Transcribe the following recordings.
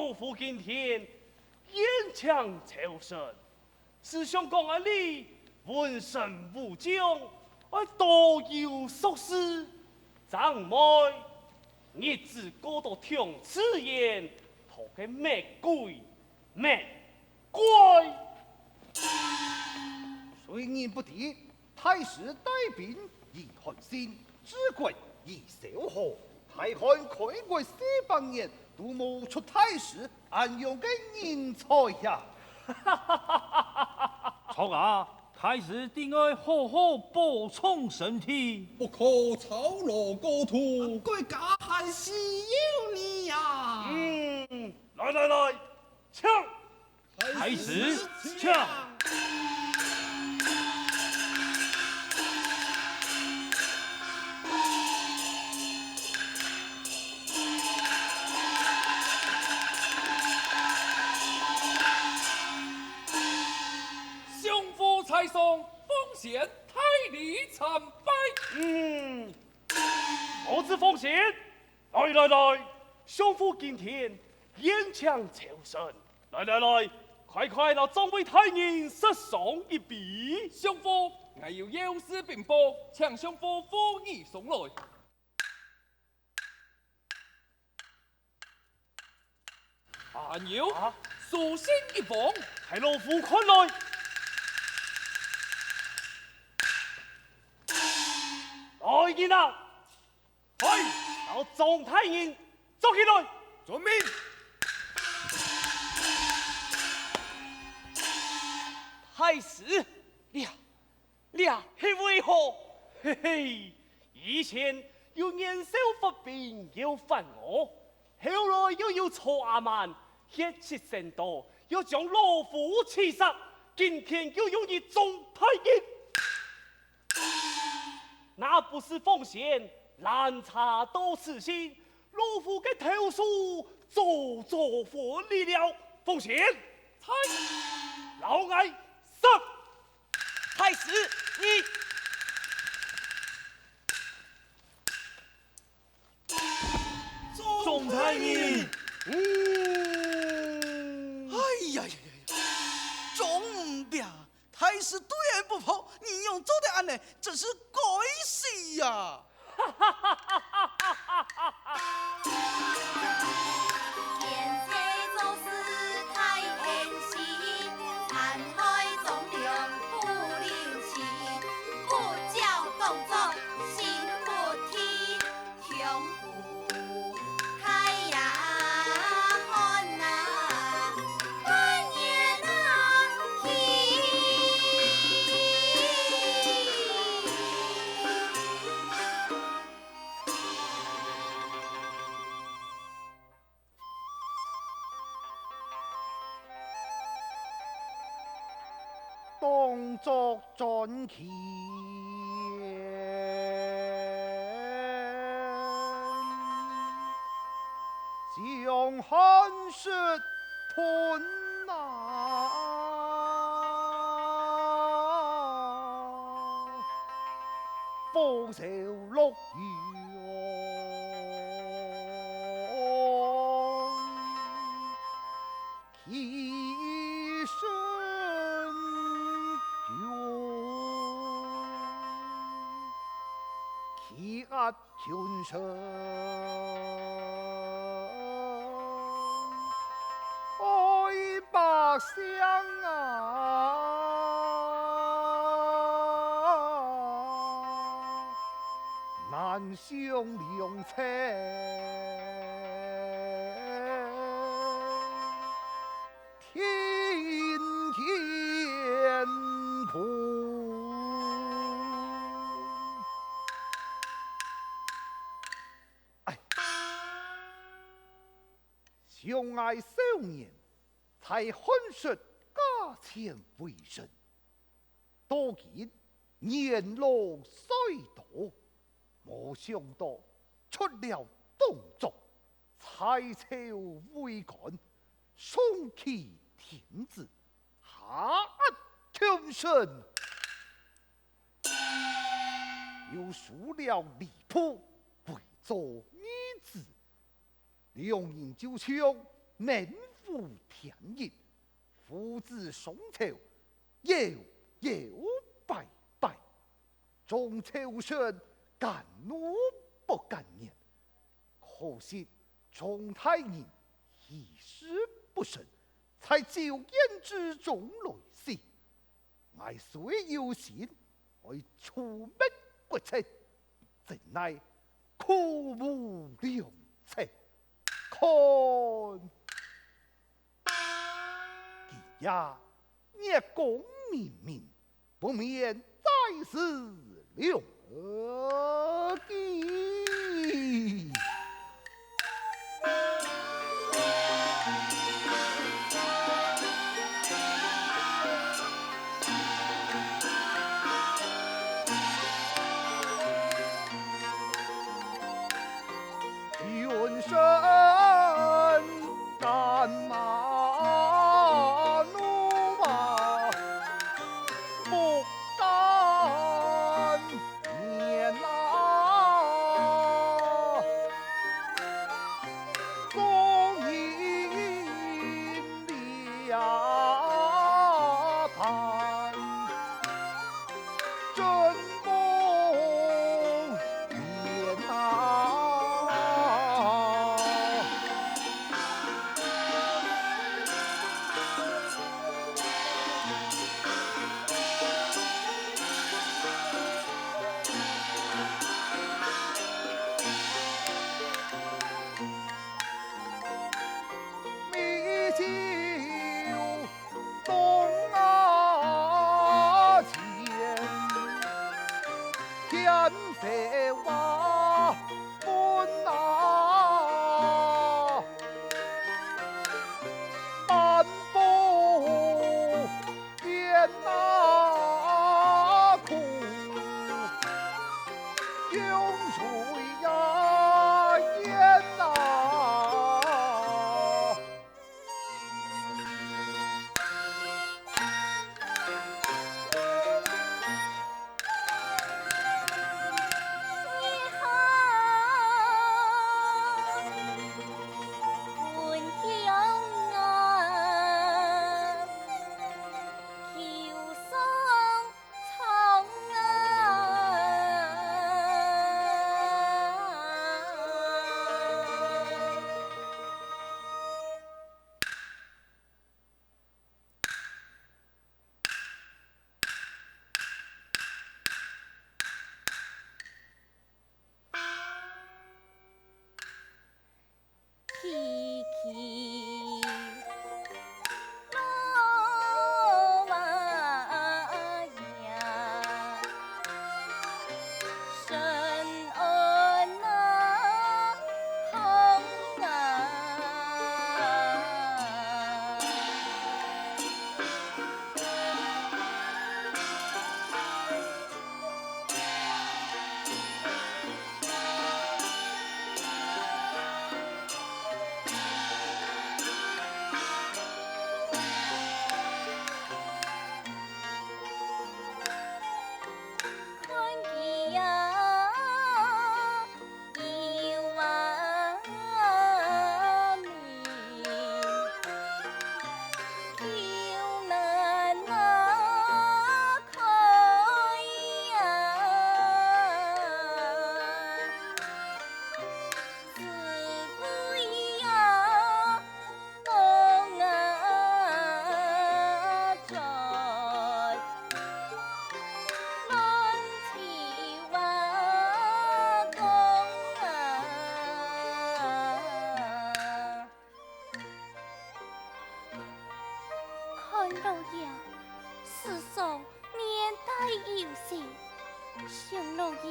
老夫今天演枪求胜，思想讲啊你文神武将，多有硕士。长妹，日子过到听此言，托个咩鬼咩怪？虽然不敌，太师带兵以汉心，知鬼以小河。太汉开国400年，都冒出太师安用的人才呀！错啊！太师定爱好好补充身体，不可操劳过度。国家还需要你呀！来，枪！太师枪！相夫才送奉贤太礼参拜。我子奉贤，来，相夫今天演枪求胜，来，快到众位太人设上一笔。相夫，我要有事禀报，请相夫赴议送来。还有，书信一封，系老夫看来。来人啊！快到众太人捉起来！遵命。太师，俩是为何？嘿，以前有年少发兵要犯我，后来又有错阿曼血气甚多，要将老夫刺杀，今天又有一众太人。那不是奉贤难查到此心，老夫嘅投诉做火力了。奉贤，老爱上。太师，你众太人，哎呀，总兵，太师对而不破，你用做的安尼，真是该死呀！天色做事太偏心，残害忠良不领情，不教动作心不听，胸腹开呀看呐，半夜那听。动作准确，将汗水吞拿，丰收落雨其身气压全身，爱百姓啊！难相良策。天天苦，哎，相爱少年，才混述家前为生，多见年老岁多，没想到出了动作，才朝为干。送其天子，下穷神，又输了离谱，为作女子，两人就像名副天意，父子双仇，有拜拜。中秋神敢怒不敢言，可惜钟太人一事不慎，才酒宴之中来死。我虽有心，我出门不成，怎奈苦无良策。看，呀，叶公明明，不免再思良计。云深干马怒马，不敢言呐。终因两盘真梦言呐。米酒东啊前，天色瓦昏啊，半步天啊苦，涌水呀淹呐。老爷，世上年代有些，想老爷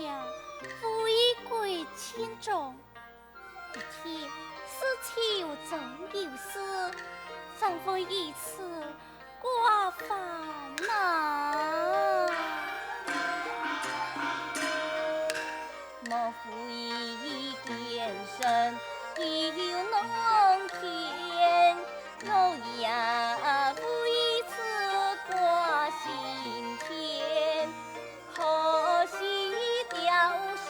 富衣贵千种，一天是秋中有事，怎会一次寡烦呐？莫负一点身，亦有农田，老爷负一次挂心田，可惜雕山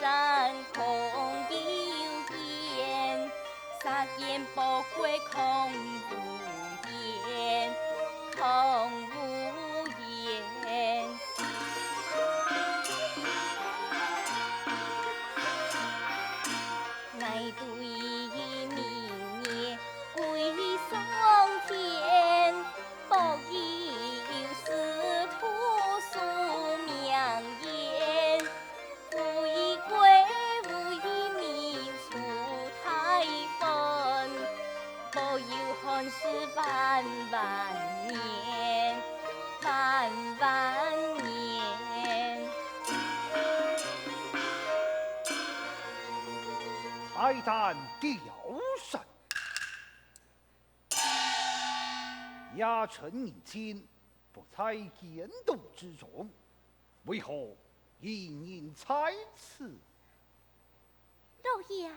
空有言，杀剑不归空。有汉是万万年，万万年。泰山吊神，亚臣年轻，不在监督之中，为何一人在此？老爷，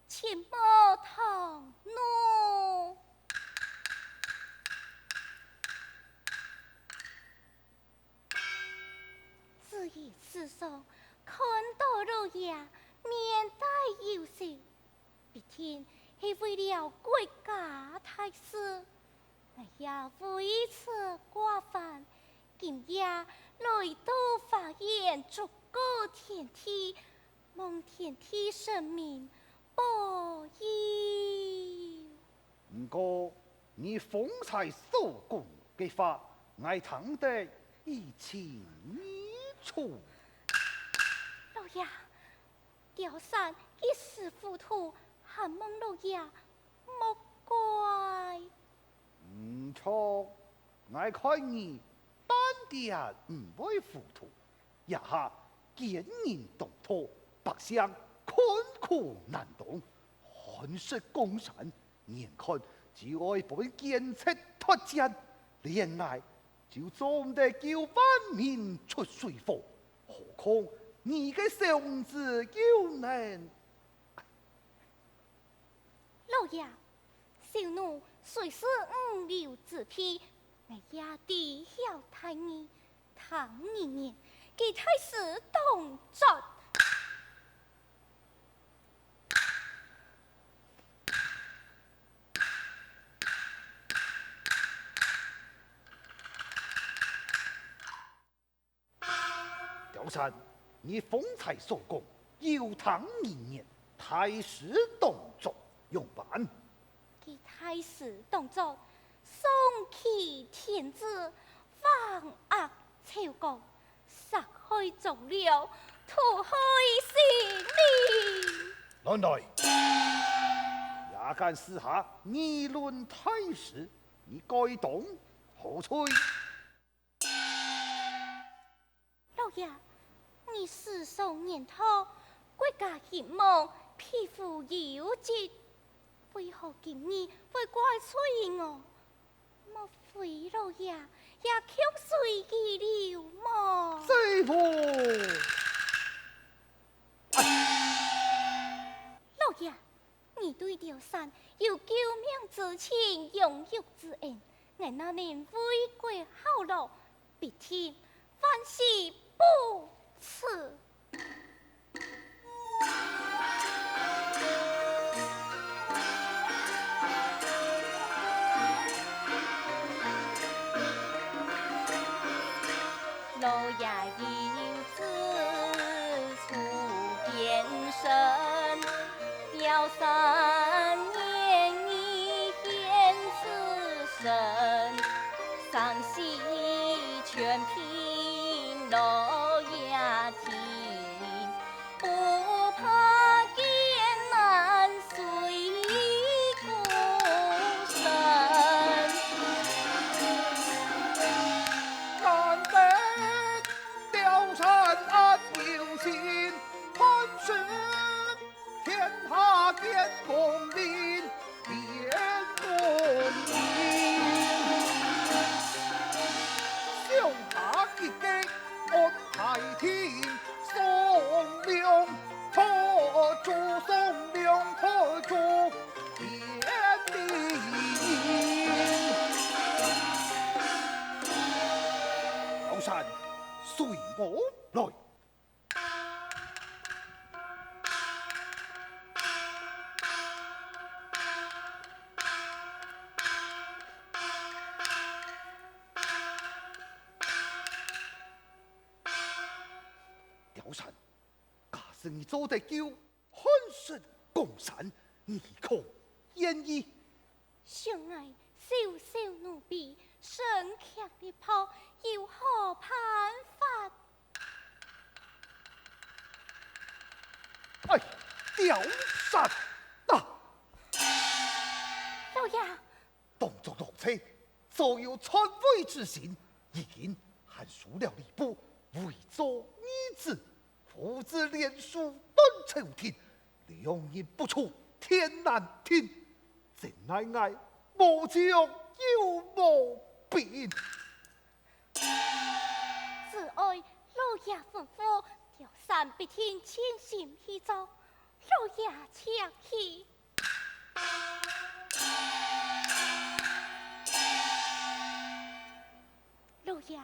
请莫唐怒。只一世上看到老爷面带忧愁，必定是为了国家大事。我也为此挂烦，今夜来到法院逐个天梯，望天梯神明保佑。不过你方才所讲的话，我听得一清二楚。老爷，雕山一时糊涂，还望老爷莫怪。唔错，我看你半点唔会糊涂，一下见人动土，百姓困苦难当，寒食江山，眼看就爱本建设脱战，连来就总得叫万民出水火，何况你嘅相子又能？老爷，小奴虽是五流之婢，我也知晓太医，唐年给太师动作。雕山，你方才所讲，有唐年太师动作用办。给太师动作，送其天子，放恶朝纲，杀害众僚，屠害性命。来来，也敢私下议论太师，你该动何罪？老爷，你世上年头，国家兴亡，匹夫有责，为何今日会怪罪我？莫非老爷也却随其了么？师傅，老爷，你对雕山有救命之情，养育之恩，我那年为国效劳，必定万事不辞。老爷有此处变身，雕山年已显此身，上西全凭老爷听，不怕艰难随孤身。难得雕山安有心，潘氏天下见功名，见功名。小他一击安太天，宋명托主，宋명托主天地。老山，随我来。雕山，假使你做得叫汉室共产，你可愿意？相爱小小奴婢，身强力魄，有何办法？哎，雕山啊！老爷，动作如此，所有篡位之行，已经函输了礼部，为作儿子，父子连书登朝廷，两人不出，天难听。真乃爱无将有毛病。只爱老爷吩咐，调山必听千心去做，老爷请去。老爷，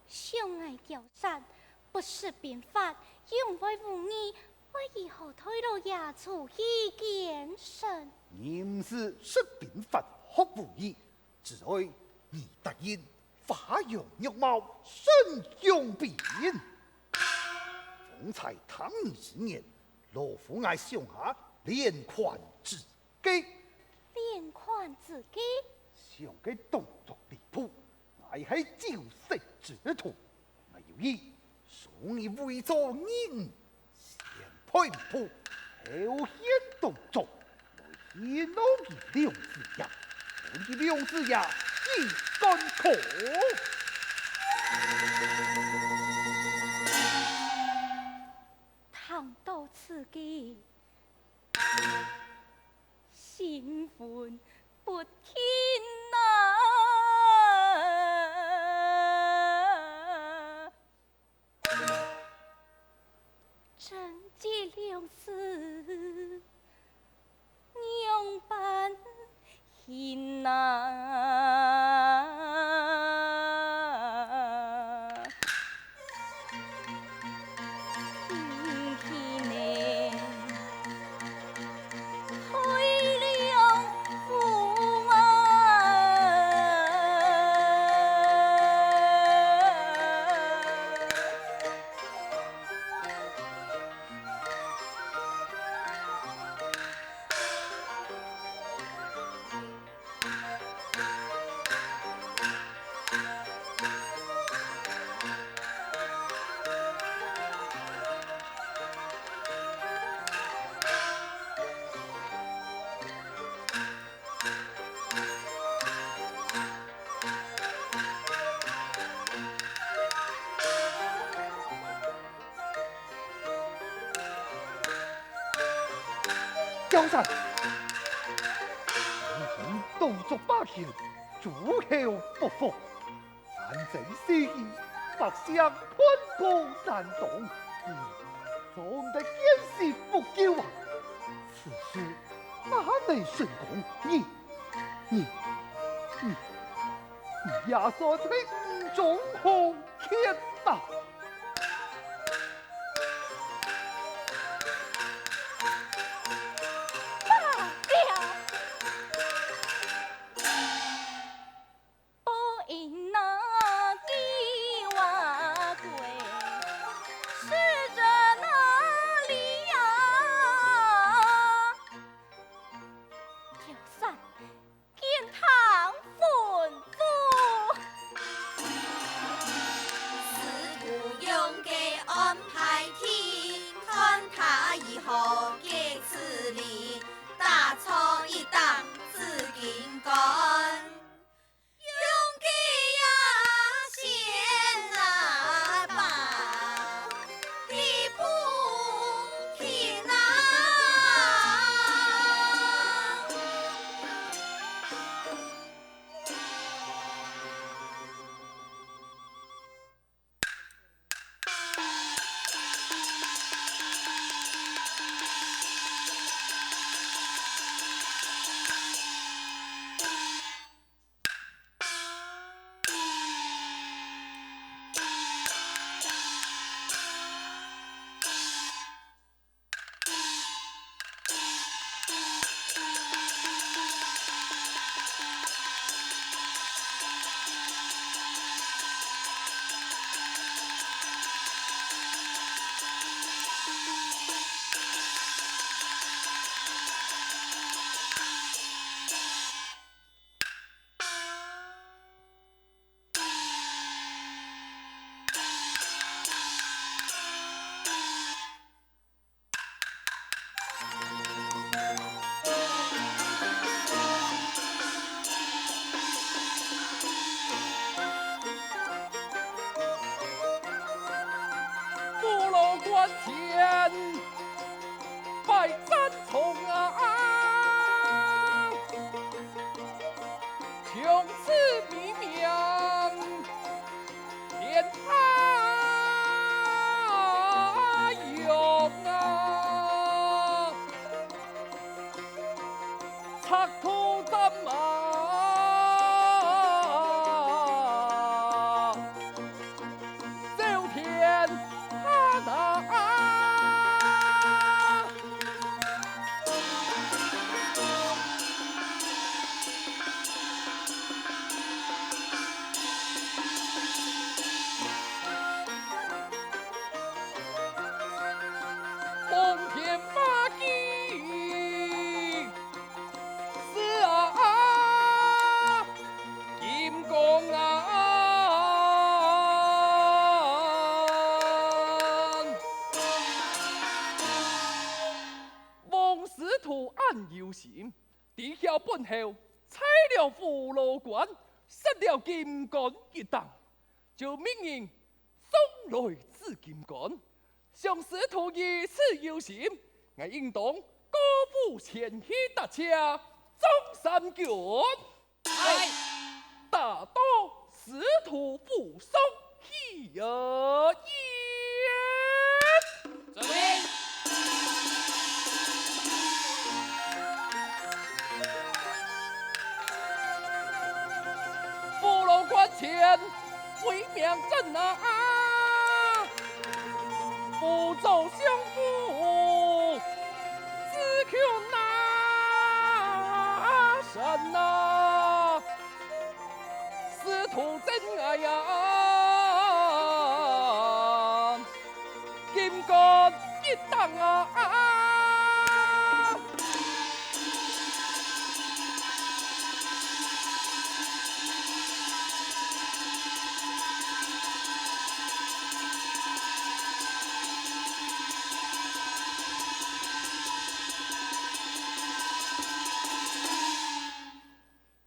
相爱调山不是便法，因为无义，为以后推老爷出去见神。你唔是说兵法学无义，只爱你答应发扬肉貌，身用兵。方才唐你之言，罗府爱上下连款自己，连款自己，上嘅动作离谱，爱系招式之徒，我有意送你为作人先配谱，后显动作。一老的梁子牙，我的梁子牙一干口。谈到此计，新婚不听真结了事。娘伴hin交战，动作霸气，诸侯不服，三正四义，百相喷攻难动，总得见势不救啊！此事哪能成功？你压缩在中红天呐！从此灭命天下用啊！拆土斩马，走天下那。奉天发地是金公啊！王师徒暗有心，地下本后拆了葫芦关，杀了金杆一党，就命人送来紫金杆。向师徒如此有心，我应当高呼前去大车中山军。哎，大刀师徒不松喜而言。这边葫芦关前为命阵啊！不走相扶，只求那神呐，师徒真爱呀，金杆一党啊！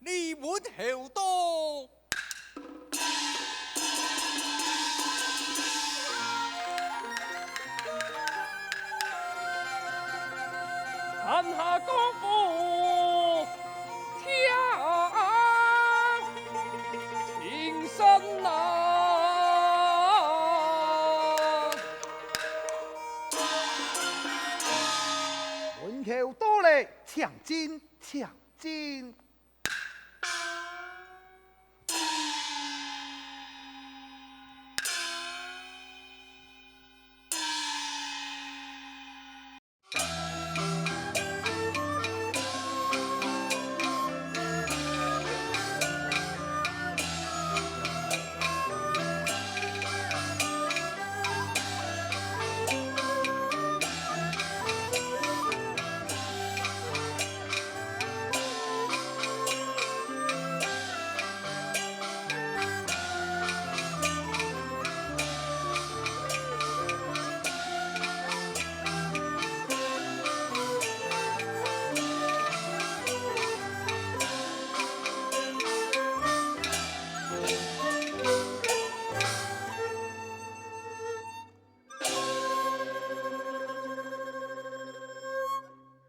你问后多，看下功夫听声呐，门口多嘞，抢金抢金。